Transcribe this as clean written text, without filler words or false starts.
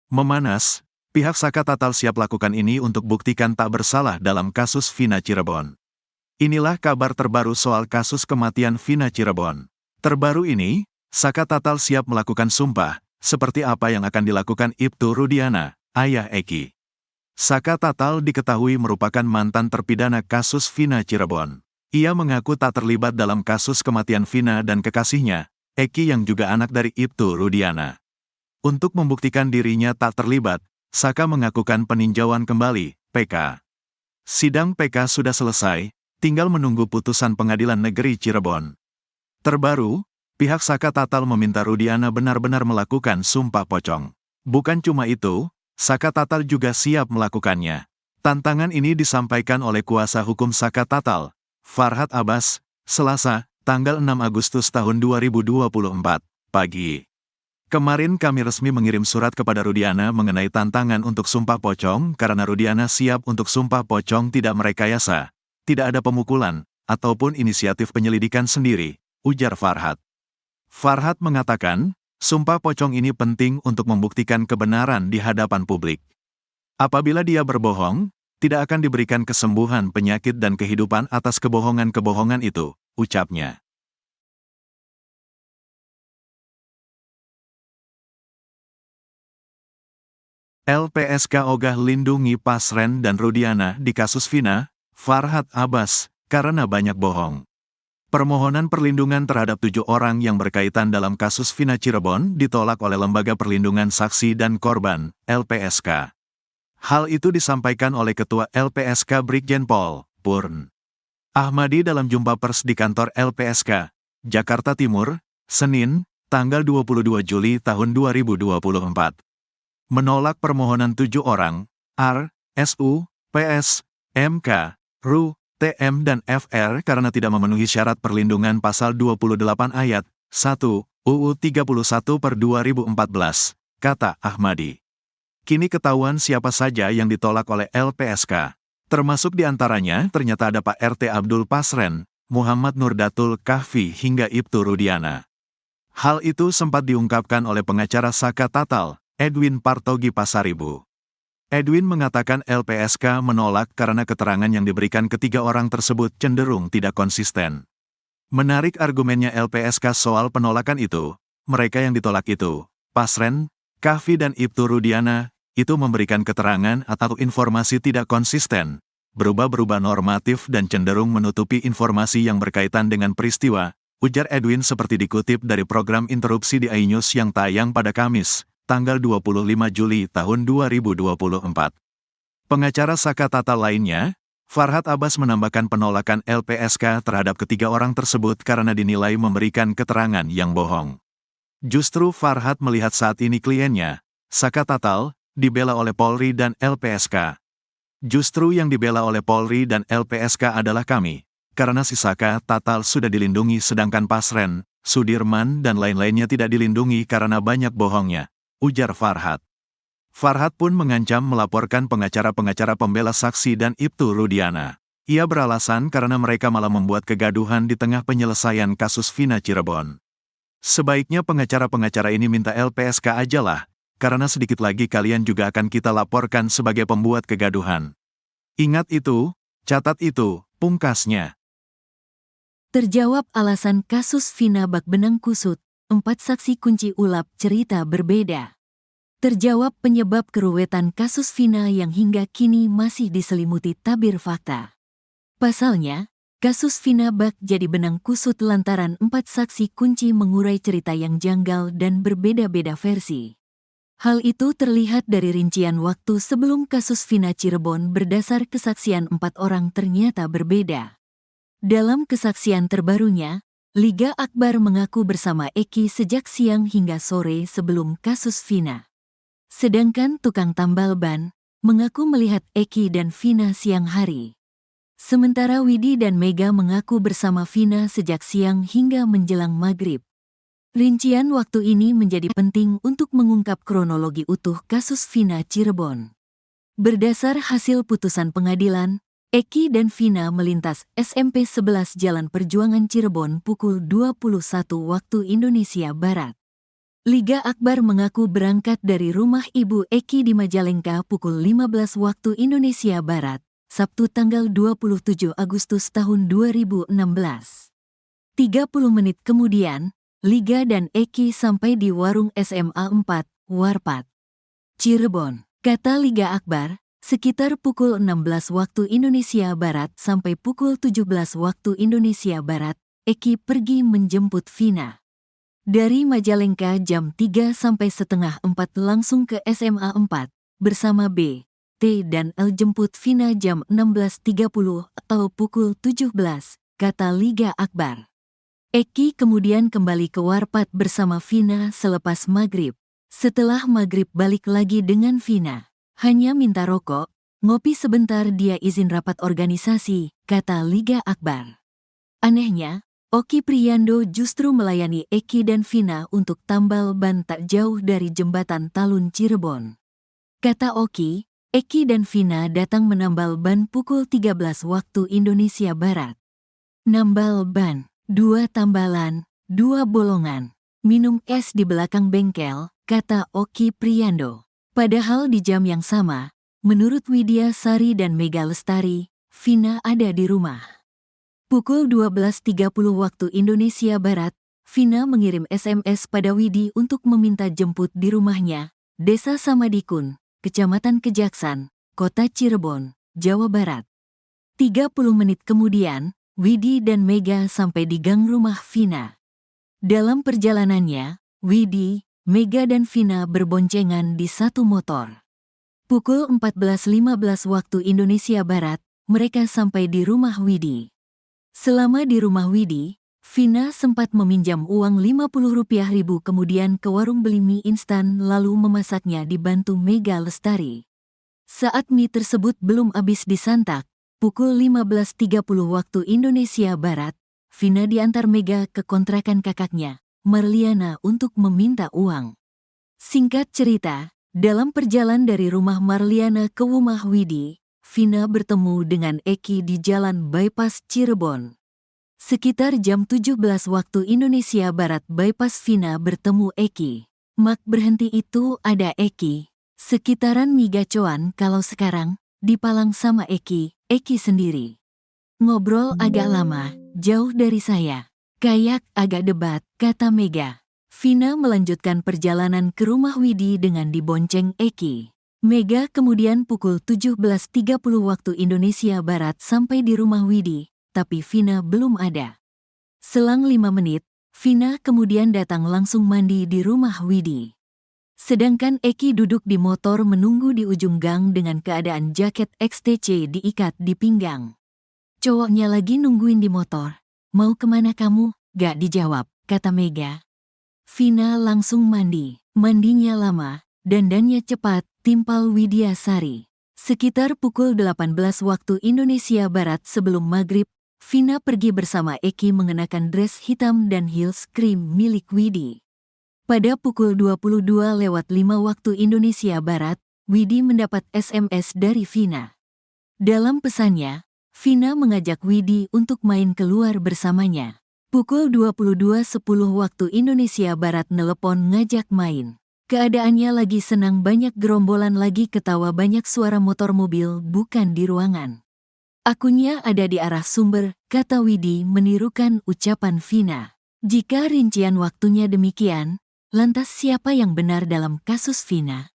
Memanas, pihak Saka Tatal siap lakukan ini untuk buktikan tak bersalah dalam kasus Vina Cirebon. Inilah kabar terbaru soal kasus kematian Vina Cirebon. Terbaru ini, Saka Tatal siap melakukan sumpah, seperti apa yang akan dilakukan Ibtu Rudiana, ayah Eki. Saka Tatal diketahui merupakan mantan terpidana kasus Vina Cirebon. Ia mengaku tak terlibat dalam kasus kematian Vina dan kekasihnya, Eki yang juga anak dari Ibtu Rudiana. Untuk membuktikan dirinya tak terlibat, Saka mengakukan peninjauan kembali, PK. Sidang PK sudah selesai, tinggal menunggu putusan Pengadilan Negeri Cirebon. Terbaru, pihak Saka Tatal meminta Rudiana benar-benar melakukan sumpah pocong. Bukan cuma itu, Saka Tatal juga siap melakukannya. Tantangan ini disampaikan oleh kuasa hukum Saka Tatal, Farhad Abbas, Selasa, tanggal 6 Agustus tahun 2024, pagi. Kemarin kami resmi mengirim surat kepada Rudiana mengenai tantangan untuk sumpah pocong karena Rudiana siap untuk sumpah pocong tidak merekayasa, tidak ada pemukulan, ataupun inisiatif penyelidikan sendiri, ujar Farhad. Farhad mengatakan, sumpah pocong ini penting untuk membuktikan kebenaran di hadapan publik. Apabila dia berbohong, tidak akan diberikan kesembuhan penyakit dan kehidupan atas kebohongan-kebohongan itu, ucapnya. LPSK ogah lindungi Pasren dan Rudiana di kasus Vina, Farhad Abbas, karena banyak bohong. Permohonan perlindungan terhadap 7 orang yang berkaitan dalam kasus Vina Cirebon ditolak oleh Lembaga Perlindungan Saksi dan Korban, LPSK. Hal itu disampaikan oleh Ketua LPSK Brigjen Pol. Purn Ahmadi dalam jumpa pers di kantor LPSK, Jakarta Timur, Senin, tanggal 22 Juli tahun 2024. Menolak permohonan 7 orang, R, SU, PS, MK, RU, TM dan FR karena tidak memenuhi syarat perlindungan pasal 28 ayat 1, UU 31/2014, kata Ahmadi. Kini ketahuan siapa saja yang ditolak oleh LPSK. Termasuk diantaranya ternyata ada Pak RT Abdul Pasren, Muhammad Nurdatul Kahfi hingga Ibtu Rudiana. Hal itu sempat diungkapkan oleh pengacara Saka Tatal, Edwin Partogi Pasaribu. Edwin mengatakan LPSK menolak karena keterangan yang diberikan ketiga orang tersebut cenderung tidak konsisten. Menarik argumennya LPSK soal penolakan itu, mereka yang ditolak itu, Pasren, Kahfi dan Ibtu Rudiana, itu memberikan keterangan atau informasi tidak konsisten, berubah-berubah normatif dan cenderung menutupi informasi yang berkaitan dengan peristiwa, ujar Edwin seperti dikutip dari program interupsi di iNews yang tayang pada Kamis, tanggal 25 Juli tahun 2024. Pengacara Saka Tatal lainnya, Farhad Abbas menambahkan penolakan LPSK terhadap ketiga orang tersebut karena dinilai memberikan keterangan yang bohong. Justru Farhad melihat saat ini kliennya, Saka Tatal, dibela oleh Polri dan LPSK. Justru yang dibela oleh Polri dan LPSK adalah kami, karena si Saka Tatal sudah dilindungi sedangkan Pasren, Sudirman dan lain-lainnya tidak dilindungi karena banyak bohongnya, ujar Farhad. Farhad pun mengancam melaporkan pengacara-pengacara pembela saksi dan Ibtu Rudiana. Ia beralasan karena mereka malah membuat kegaduhan di tengah penyelesaian kasus Vina Cirebon. Sebaiknya pengacara-pengacara ini minta LPSK aja lah, karena sedikit lagi kalian juga akan kita laporkan sebagai pembuat kegaduhan. Ingat itu, catat itu, pungkasnya. Terjawab alasan kasus Vina bak benang kusut, 4 saksi kunci ulap cerita berbeda. Terjawab penyebab keruwetan kasus Vina yang hingga kini masih diselimuti tabir fakta. Pasalnya, kasus Vina bak jadi benang kusut lantaran 4 saksi kunci mengurai cerita yang janggal dan berbeda-beda versi. Hal itu terlihat dari rincian waktu sebelum kasus Vina Cirebon berdasar kesaksian 4 orang ternyata berbeda. Dalam kesaksian terbarunya, Liga Akbar mengaku bersama Eki sejak siang hingga sore sebelum kasus Vina. Sedangkan tukang tambal ban mengaku melihat Eki dan Vina siang hari. Sementara Widi dan Mega mengaku bersama Vina sejak siang hingga menjelang maghrib. Rincian waktu ini menjadi penting untuk mengungkap kronologi utuh kasus Vina Cirebon. Berdasar hasil putusan pengadilan, Eki dan Vina melintas SMP 11 Jalan Perjuangan Cirebon pukul 21 waktu Indonesia Barat. Liga Akbar mengaku berangkat dari rumah Ibu Eki di Majalengka pukul 15 waktu Indonesia Barat, Sabtu tanggal 27 Agustus tahun 2016. 30 menit kemudian, Liga dan Eki sampai di warung SMA 4, Warpat, Cirebon. Kata Liga Akbar, sekitar pukul 16 waktu Indonesia Barat sampai pukul 17 waktu Indonesia Barat, Eki pergi menjemput Vina. Dari Majalengka jam 3 sampai setengah 4 langsung ke SMA 4, bersama B, T dan L jemput Vina jam 16.30 atau pukul 17, kata Liga Akbar. Eki kemudian kembali ke Warpat bersama Vina selepas maghrib. Setelah maghrib balik lagi dengan Vina. Hanya minta rokok, ngopi sebentar dia izin rapat organisasi, kata Liga Akbar. Anehnya, Oki Priando justru melayani Eki dan Vina untuk tambal ban tak jauh dari jembatan Talun Cirebon. Kata Oki, Eki dan Vina datang menambal ban pukul 13 waktu Indonesia Barat. Nambal ban, 2 tambalan, 2 bolongan, minum es di belakang bengkel, kata Oki Priando. Padahal di jam yang sama, menurut Widya Sari dan Mega Lestari, Vina ada di rumah. Pukul 12.30 waktu Indonesia Barat, Vina mengirim SMS pada Widi untuk meminta jemput di rumahnya, Desa Samadikun, Kecamatan Kejaksan, Kota Cirebon, Jawa Barat. 30 menit kemudian, Widi dan Mega sampai di gang rumah Vina. Dalam perjalanannya, Widi, Mega dan Vina berboncengan di satu motor. Pukul 14.15 waktu Indonesia Barat, mereka sampai di rumah Widi. Selama di rumah Widi, Vina sempat meminjam uang Rp50.000 kemudian ke warung beli mie instan lalu memasaknya dibantu Mega Lestari. Saat mie tersebut belum habis disantap, pukul 15.30 waktu Indonesia Barat, Vina diantar Mega ke kontrakan kakaknya, Marliana untuk meminta uang. Singkat cerita, dalam perjalanan dari rumah Marliana ke rumah Widi, Vina bertemu dengan Eki di Jalan Bypass Cirebon. Sekitar jam 17 waktu Indonesia Barat bypass Vina bertemu Eki. Mak berhenti itu ada Eki. Sekitaran Migacoan kalau sekarang, dipalang sama Eki sendiri. Ngobrol agak lama, jauh dari saya. Kayak agak debat, kata Mega. Vina melanjutkan perjalanan ke rumah Widi dengan dibonceng Eki. Mega kemudian pukul 17.30 waktu Indonesia Barat sampai di rumah Widi, tapi Vina belum ada. Selang 5 menit, Vina kemudian datang langsung mandi di rumah Widi. Sedangkan Eki duduk di motor menunggu di ujung gang dengan keadaan jaket XTC diikat di pinggang. Cowoknya lagi nungguin di motor. Mau kemana kamu? Gak dijawab, kata Mega. Vina langsung mandi. Mandinya lama, dandannya cepat, timpal Widya Sari. Sekitar pukul 18 waktu Indonesia Barat sebelum maghrib, Vina pergi bersama Eki mengenakan dress hitam dan heels krim milik Widi. Pada pukul 22.05 waktu Indonesia Barat, Widi mendapat SMS dari Vina. Dalam pesannya, Vina mengajak Widi untuk main keluar bersamanya. Pukul 22.10 waktu Indonesia Barat nelepon ngajak main. Keadaannya lagi senang banyak gerombolan lagi ketawa banyak suara motor mobil bukan di ruangan. Akunnya ada di arah sumber, kata Widi menirukan ucapan Vina. Jika rincian waktunya demikian, lantas siapa yang benar dalam kasus Vina?